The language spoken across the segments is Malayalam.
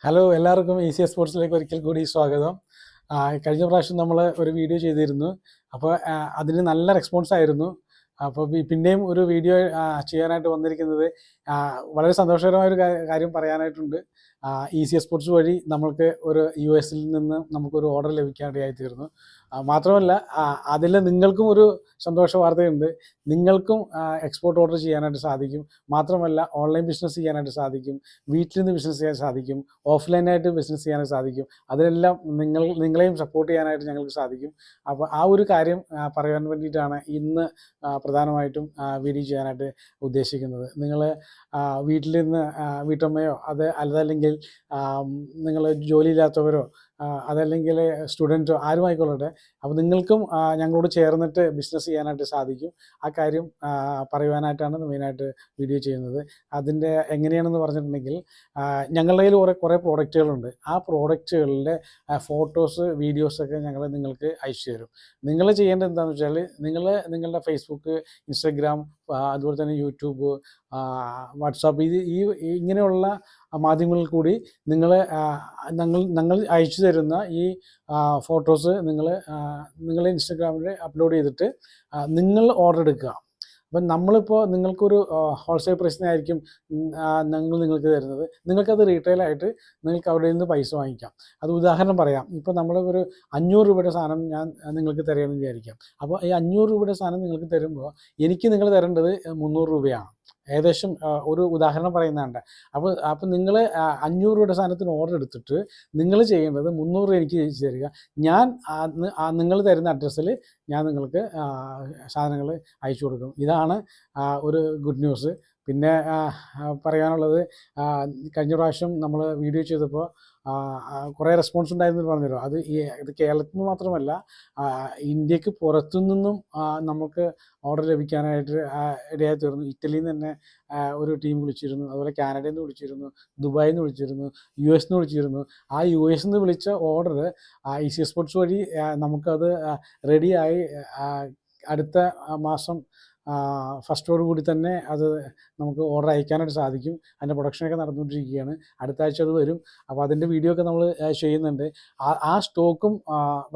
ഹലോ എല്ലാവർക്കും ഈസി സ്പോർട്സിലേക്ക് ഒരിക്കൽ കൂടി സ്വാഗതം. കഴിഞ്ഞ പ്രാവശ്യം നമ്മൾ ഒരു വീഡിയോ ചെയ്തിരുന്നു. അപ്പോൾ അതിന് നല്ല റെസ്പോൺസ് ആയിരുന്നു. അപ്പോൾ പിന്നെയും ഒരു വീഡിയോ ചെയ്യാനായിട്ട് വന്നിരിക്കുന്നത് വളരെ സന്തോഷകരമായൊരു കാര്യം പറയാനായിട്ടുണ്ട്. ഈസി സ്പോർട്സ് വഴി നമ്മൾക്ക് ഒരു US നിന്ന് നമുക്കൊരു ഓർഡർ ലഭിക്കാനിടയായി തീർന്നു. മാത്രമല്ല അതിൽ നിങ്ങൾക്കും ഒരു സന്തോഷ വാർത്തയുണ്ട്. നിങ്ങൾക്കും എക്സ്പോർട്ട് ഓർഡർ ചെയ്യാനായിട്ട് സാധിക്കും. മാത്രമല്ല ഓൺലൈൻ ബിസിനസ് ചെയ്യാനായിട്ട് സാധിക്കും, വീട്ടിൽ നിന്ന് ബിസിനസ് ചെയ്യാൻ സാധിക്കും, ഓഫ്ലൈനായിട്ട് ബിസിനസ് ചെയ്യാനായിട്ട് സാധിക്കും. അതിനെല്ലാം നിങ്ങളെയും സപ്പോർട്ട് ചെയ്യാനായിട്ട് ഞങ്ങൾക്ക് സാധിക്കും. അപ്പോൾ ആ ഒരു കാര്യം പറയാൻ വേണ്ടിയിട്ടാണ് ഇന്ന് പ്രധാനമായിട്ടും വീഡിയോ ചെയ്യാനായിട്ട് ഉദ്ദേശിക്കുന്നത്. നിങ്ങൾ വീട്ടിൽ നിന്ന് വീട്ടമ്മയോ അതല്ലെങ്കിൽ നിങ്ങൾ ജോലിയില്ലാത്തവരോ അതല്ലെങ്കിൽ സ്റ്റുഡൻറ്റോ ആരുമായിക്കൊള്ളട്ടെ, അപ്പോൾ നിങ്ങൾക്കും ഞങ്ങളോട് ചേർന്നിട്ട് ബിസിനസ് ചെയ്യാനായിട്ട് സാധിക്കും. ആ കാര്യം പറയുവാനായിട്ടാണ് മെയിനായിട്ട് വീഡിയോ ചെയ്യുന്നത്. അതിൻ്റെ എങ്ങനെയാണെന്ന് പറഞ്ഞിട്ടുണ്ടെങ്കിൽ, ഞങ്ങളുടെ കയ്യിൽ കുറേ പ്രോഡക്റ്റുകളുണ്ട്. ആ പ്രോഡക്റ്റുകളുടെ ഫോട്ടോസ് വീഡിയോസൊക്കെ ഞങ്ങൾ നിങ്ങൾക്ക് അയച്ചു തരും. നിങ്ങൾ ചെയ്യേണ്ടത് എന്താണെന്ന് വെച്ചാൽ, നിങ്ങളുടെ ഫേസ്ബുക്ക്, ഇൻസ്റ്റഗ്രാം, അതുപോലെ തന്നെ യൂട്യൂബ്, വാട്സാപ്പ്, ഇങ്ങനെയുള്ള മാധ്യമങ്ങളിൽ കൂടി ഞങ്ങൾ അയച്ചു തരുന്ന ഈ ഫോട്ടോസ് നിങ്ങൾ ഇൻസ്റ്റഗ്രാമിൽ അപ്ലോഡ് ചെയ്തിട്ട് നിങ്ങൾ ഓർഡർ എടുക്കുക. അപ്പം നമ്മളിപ്പോൾ നിങ്ങൾക്കൊരു ഹോൾസെയിൽ പ്രൈസിനായിരിക്കും നിങ്ങൾക്ക് തരുന്നത്. നിങ്ങൾക്കത് റീറ്റെയിലായിട്ട് നിങ്ങൾക്ക് അവിടെ നിന്ന് പൈസ വാങ്ങിക്കാം. അത് ഉദാഹരണം പറയാം. ഇപ്പോൾ നമ്മൾ ഒരു 500 രൂപയുടെ സാധനം ഞാൻ നിങ്ങൾക്ക് തരുമെന്ന് വിചാരിക്കാം. അപ്പോൾ ഈ 500 രൂപയുടെ സാധനം നിങ്ങൾക്ക് തരുമ്പോൾ എനിക്ക് നിങ്ങൾ തരേണ്ടത് 300 രൂപയാണ്. ഏകദേശം ഒരു ഉദാഹരണം പറയുന്നതാണ്. അപ്പോൾ നിങ്ങൾ 500 രൂപയുടെ സാധനത്തിന് ഓർഡർ എടുത്തിട്ട് നിങ്ങൾ ചെയ്യേണ്ടത് 300 രൂപ എനിക്ക് തിരിച്ചു തരിക. ഞാൻ നിങ്ങൾ തരുന്ന അഡ്രസ്സിൽ ഞാൻ നിങ്ങൾക്ക് സാധനങ്ങൾ അയച്ചു കൊടുക്കും. ഇതാണ് ഒരു ഗുഡ് ന്യൂസ്. പിന്നെ പറയാനുള്ളത്, കഴിഞ്ഞ പ്രാവശ്യം നമ്മൾ വീഡിയോ ചെയ്തപ്പോൾ കുറേ റെസ്പോൺസ് ഉണ്ടായിരുന്നു പറഞ്ഞല്ലോ. ഇത് കേരളത്തിൽ നിന്ന് മാത്രമല്ല, ഇന്ത്യക്ക് പുറത്തുനിന്നും നമുക്ക് ഓർഡർ ലഭിക്കാനായിട്ട് ഇടയായി തീർന്നു. ഇറ്റലിയിൽ നിന്ന് തന്നെ ഒരു ടീം വിളിച്ചിരുന്നു, അതുപോലെ കാനഡയിൽ നിന്ന് വിളിച്ചിരുന്നു, ദുബായിൽ നിന്ന് വിളിച്ചിരുന്നു, US നിന്ന് വിളിച്ചിരുന്നു. ആ US നിന്ന് വിളിച്ച ഓർഡർ ഈസി സ്പോർട്സ് വഴി നമുക്കത് റെഡിയായി അടുത്ത മാസം ഫസ്റ്റോടു കൂടി തന്നെ അത് നമുക്ക് ഓർഡർ അയക്കാനായിട്ട് സാധിക്കും. അതിൻ്റെ പ്രൊഡക്ഷനൊക്കെ നടന്നുകൊണ്ടിരിക്കുകയാണ്. അടുത്ത ആഴ്ച അത് വരും. അപ്പോൾ അതിൻ്റെ വീഡിയോ ഒക്കെ നമ്മൾ ചെയ്യുന്നുണ്ട്. ആ സ്റ്റോക്കും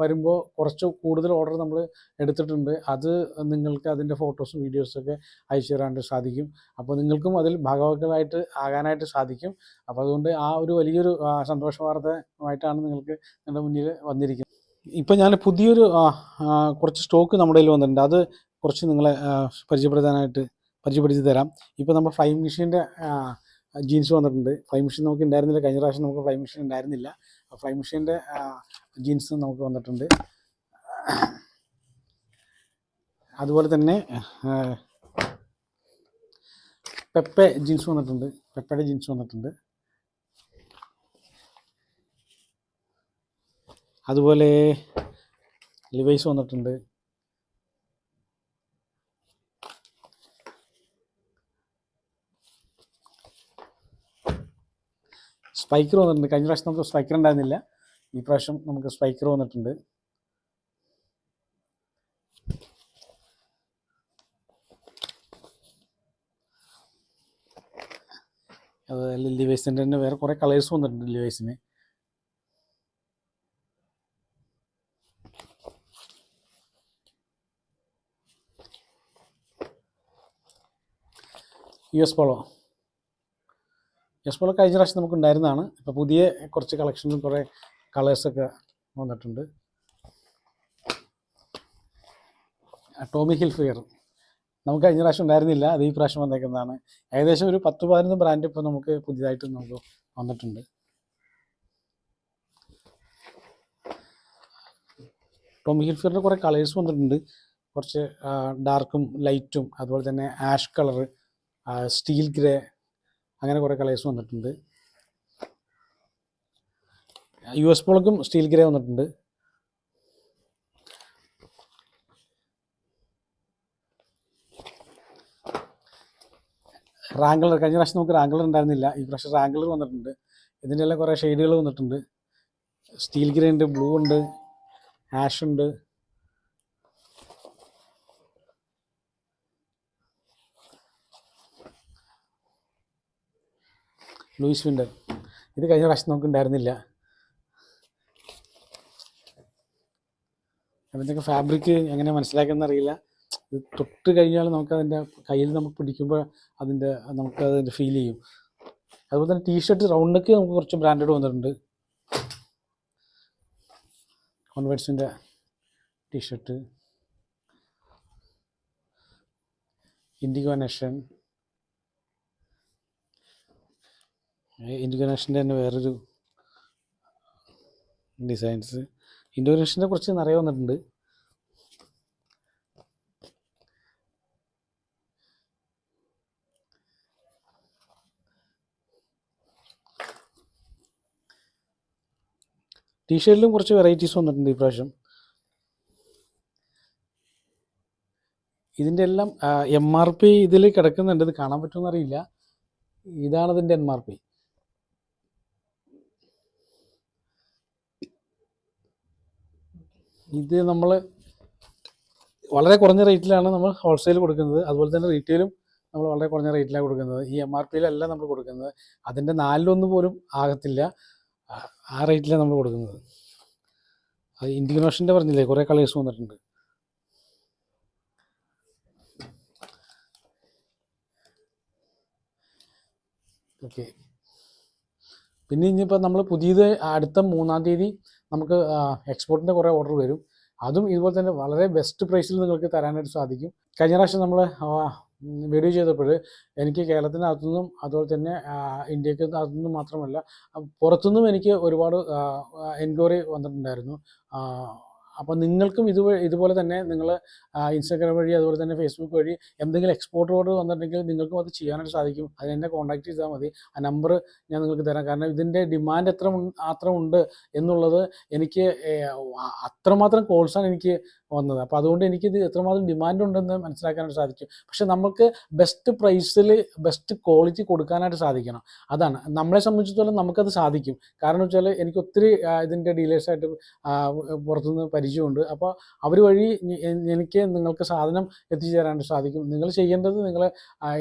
വരുമ്പോൾ കുറച്ച് കൂടുതൽ ഓർഡർ നമ്മൾ എടുത്തിട്ടുണ്ട്. അത് നിങ്ങൾക്ക് അതിൻ്റെ ഫോട്ടോസും വീഡിയോസൊക്കെ അയച്ചു തരാനായിട്ട് സാധിക്കും. അപ്പോൾ നിങ്ങൾക്കും അതിൽ ഭാഗവാക്കുകളായിട്ട് ആകാനായിട്ട് സാധിക്കും. അപ്പോൾ അതുകൊണ്ട് ആ ഒരു വലിയൊരു സന്തോഷ വാർത്തയുമായിട്ടാണ് നിങ്ങൾക്ക് നിങ്ങളുടെ മുന്നിൽ വന്നിരിക്കുന്നത്. ഇപ്പോൾ ഞാൻ പുതിയൊരു കുറച്ച് സ്റ്റോക്ക് നമ്മുടെ കയ്യിൽ വന്നിട്ടുണ്ട്. അത് കുറച്ച് നിങ്ങളെ പരിചയപ്പെടുത്തി തരാം. ഇപ്പോൾ നമ്മൾ ഫ്ലൈ മെഷീൻ്റെ ജീൻസ് വന്നിട്ടുണ്ട്. ഫ്ലൈ മെഷീൻ നമുക്ക് ഉണ്ടായിരുന്നില്ല. കഴിഞ്ഞ പ്രാവശ്യം നമുക്ക് ഫ്ലൈ മെഷീൻ ഉണ്ടായിരുന്നില്ല. ഫ്ലൈ മെഷീൻ്റെ ജീൻസ് നമുക്ക് വന്നിട്ടുണ്ട്. അതുപോലെ തന്നെ പെപ്പെ ജീൻസ് വന്നിട്ടുണ്ട്. പെപ്പയുടെ ജീൻസ് വന്നിട്ടുണ്ട്. അതുപോലെ ലിവൈസ് വന്നിട്ടുണ്ട്. സ്പൈക്കർ വന്നിട്ടുണ്ട്. കഴിഞ്ഞ പ്രാവശ്യം നമുക്ക് സ്പൈക്കർ ഉണ്ടായിരുന്നില്ല. ഈ പ്രാവശ്യം നമുക്ക് സ്പൈക്കർ വന്നിട്ടുണ്ട്. അത് ലിവൈസിൻ്റെ തന്നെ വേറെ കുറേ കളേഴ്സ് വന്നിട്ടുണ്ട് ലിവൈസിന്. US പോളോ കഴിഞ്ഞ പ്രാവശ്യം നമുക്ക് ഉണ്ടായിരുന്നതാണ്. ഇപ്പോൾ പുതിയ കുറച്ച് കളക്ഷൻസും കുറേ കളേഴ്സൊക്കെ വന്നിട്ടുണ്ട്. ടോമി ഹിൽഫിഗർ നമുക്ക് കഴിഞ്ഞ പ്രാവശ്യം ഉണ്ടായിരുന്നില്ല. അത് ഈ പ്രാവശ്യം വന്നേക്കുന്നതാണ്. ഏകദേശം ഒരു 10-15 ബ്രാൻഡ് ഇപ്പോൾ നമുക്ക് പുതിയതായിട്ട് നമുക്ക് വന്നിട്ടുണ്ട്. ടോമി ഹിൽഫിഗറിൻ്റെ കുറേ കളേഴ്സ് വന്നിട്ടുണ്ട്. കുറച്ച് ഡാർക്കും ലൈറ്റും, അതുപോലെ തന്നെ ആഷ് കളർ, സ്റ്റീൽ ഗ്രേ, അങ്ങനെ കുറേ കളേഴ്സ് വന്നിട്ടുണ്ട്. US പോളക്കും സ്റ്റീൽ ഗ്രേ വന്നിട്ടുണ്ട്. റാംഗ്ലർ കഴിഞ്ഞ പ്രാവശ്യം നമുക്ക് റാംഗ്ലർ ഉണ്ടായിരുന്നില്ല. ഈ പ്രാവശ്യം റാംഗ്ലർ വന്നിട്ടുണ്ട്. ഇതിൻ്റെ എല്ലാം കുറേ ഷെയ്ഡുകൾ വന്നിട്ടുണ്ട്. സ്റ്റീൽ ഗ്രേ ഉണ്ട്, ബ്ലൂ ഉണ്ട്, ആഷ് ഉണ്ട്. ലൂയിസ് വിൻ്റർ ഇത് കഴിഞ്ഞ പ്രാവശ്യം നമുക്ക് ഉണ്ടായിരുന്നില്ല. അതിൻ്റെയൊക്കെ ഫാബ്രിക് എങ്ങനെ മനസ്സിലാക്കുന്നത് അറിയില്ല. ഇത് തൊട്ട് കഴിഞ്ഞാൽ നമുക്കതിൻ്റെ കയ്യിൽ നമുക്ക് പിടിക്കുമ്പോൾ നമുക്കതിൻ്റെ ഫീൽ ചെയ്യും. അതുപോലെ തന്നെ ടീഷർട്ട് റൗണ്ട് നെക്ക് നമുക്ക് കുറച്ച് ബ്രാൻഡഡ് വന്നിട്ടുണ്ട്. കോൺവേഴ്സിൻ്റെ ടീഷർട്ട്, ഇൻഡിഗോ നേഷൻ്റെ തന്നെ വേറൊരു ഡിസൈൻസ്. ഇൻഡിഗോ നേഷൻ്റെ കുറച്ച് നിറയെ വന്നിട്ടുണ്ട്. ടീഷർട്ടിലും കുറച്ച് വെറൈറ്റീസ് വന്നിട്ടുണ്ട് ഈ പ്രാവശ്യം. ഇതിൻ്റെ എല്ലാം MRP ഇതിൽ കിടക്കുന്നുണ്ട്. ഇത് കാണാൻ പറ്റുമെന്ന് അറിയില്ല. ഇതാണ് ഇതിൻ്റെ MRP. ഇത് നമ്മൾ വളരെ കുറഞ്ഞ റേറ്റിലാണ് നമ്മൾ ഹോൾസെയിൽ കൊടുക്കുന്നത്. അതുപോലെ തന്നെ റീറ്റെയിലും നമ്മൾ വളരെ കുറഞ്ഞ റേറ്റിലാണ് കൊടുക്കുന്നത്. ഈ MRPയിലല്ല നമ്മൾ കൊടുക്കുന്നത്. അതിൻ്റെ 4/1 പോലും ആകത്തില്ല. ആ റേറ്റിലാണ് നമ്മൾ കൊടുക്കുന്നത്. അത് ഇൻഡിഗോ നേഷൻ്റെ പറഞ്ഞില്ലേ, കുറേ കളേഴ്സ് വന്നിട്ടുണ്ട്. ഓക്കെ, പിന്നെ ഇനിയിപ്പോൾ നമ്മൾ പുതിയത് അടുത്ത 3-ാം തീയതി നമുക്ക് എക്സ്പോർട്ടിൻ്റെ കുറേ ഓർഡർ വരും. അതും ഇതുപോലെ തന്നെ വളരെ ബെസ്റ്റ് പ്രൈസിൽ നിങ്ങൾക്ക് തരാനായിട്ട് സാധിക്കും. കഴിഞ്ഞ പ്രാവശ്യം നമ്മൾ വീഡിയോ ചെയ്തപ്പോൾ എനിക്ക് കേരളത്തിനകത്തുനിന്നും അതുപോലെ തന്നെ ഇന്ത്യക്കകത്തുനിന്നും മാത്രമല്ല പുറത്തുനിന്നും എനിക്ക് ഒരുപാട് എൻക്വയറി വന്നിട്ടുണ്ടായിരുന്നു. അപ്പോൾ നിങ്ങൾക്കും ഇതുപോലെ തന്നെ നിങ്ങൾ ഇൻസ്റ്റാഗ്രാം വഴി അതുപോലെ തന്നെ ഫേസ്ബുക്ക് വഴി എന്തെങ്കിലും എക്സ്പോർട്ട് ഓർഡർ വന്നിട്ടുണ്ടെങ്കിൽ നിങ്ങൾക്കും അത് ചെയ്യാനായിട്ട് സാധിക്കും. അതിനെന്നെ കോൺടാക്ട് ചെയ്താൽ മതി. ആ നമ്പർ ഞാൻ നിങ്ങൾക്ക് തരാം. കാരണം ഇതിൻ്റെ ഡിമാൻഡ് മാത്രം ഉണ്ട് എന്നുള്ളത് എനിക്ക് അത്രമാത്രം കോൾസാണ് എനിക്ക് വന്നത്. അപ്പോൾ അതുകൊണ്ട് എനിക്കിത് എത്രമാത്രം ഡിമാൻഡ് ഉണ്ടെന്ന് മനസ്സിലാക്കാനായിട്ട് സാധിക്കും. പക്ഷെ നമുക്ക് ബെസ്റ്റ് പ്രൈസിൽ ബെസ്റ്റ് ക്വാളിറ്റി കൊടുക്കാനായിട്ട് സാധിക്കണം. അതാണ് നമ്മളെ സംബന്ധിച്ചിടത്തോളം നമുക്കത് സാധിക്കും. കാരണം വെച്ചാൽ എനിക്ക് ഒത്തിരി ഇതിൻ്റെ ഡീലേഴ്സായിട്ട് പുറത്തുനിന്ന് പരിചയമുണ്ട്. അപ്പോൾ അവർ വഴി എനിക്ക് നിങ്ങൾക്ക് സാധനം എത്തിച്ചു തരാനായിട്ട് സാധിക്കും. നിങ്ങൾ ചെയ്യേണ്ടത്, നിങ്ങൾ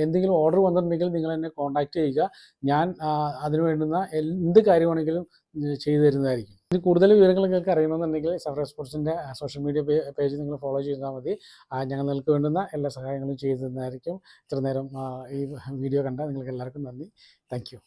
എന്തെങ്കിലും ഓർഡർ വന്നിട്ടുണ്ടെങ്കിൽ നിങ്ങൾ എന്നെ കോൺടാക്റ്റ് ചെയ്യുക. ഞാൻ അതിന് വേണ്ടുന്ന എന്ത് കാര്യമാണെങ്കിലും ചെയ്തു തരുന്നതായിരിക്കും. ഇനി കൂടുതൽ വിവരങ്ങൾ നിങ്ങൾക്ക് അറിയണമെന്നുണ്ടെങ്കിൽ സഫ്ര സ്പോർട്സിൻ്റെ സോഷ്യൽ മീഡിയ പേജ് നിങ്ങൾ ഫോളോ ചെയ്താൽ മതി. ഞങ്ങൾ നിങ്ങൾക്ക് വേണ്ടുന്ന എല്ലാ സഹായങ്ങളും ചെയ്തു തരുന്നതായിരിക്കും. ഇത്ര നേരം ഈ വീഡിയോ കണ്ട നിങ്ങൾക്ക് എല്ലാവർക്കും നന്ദി. Thank you.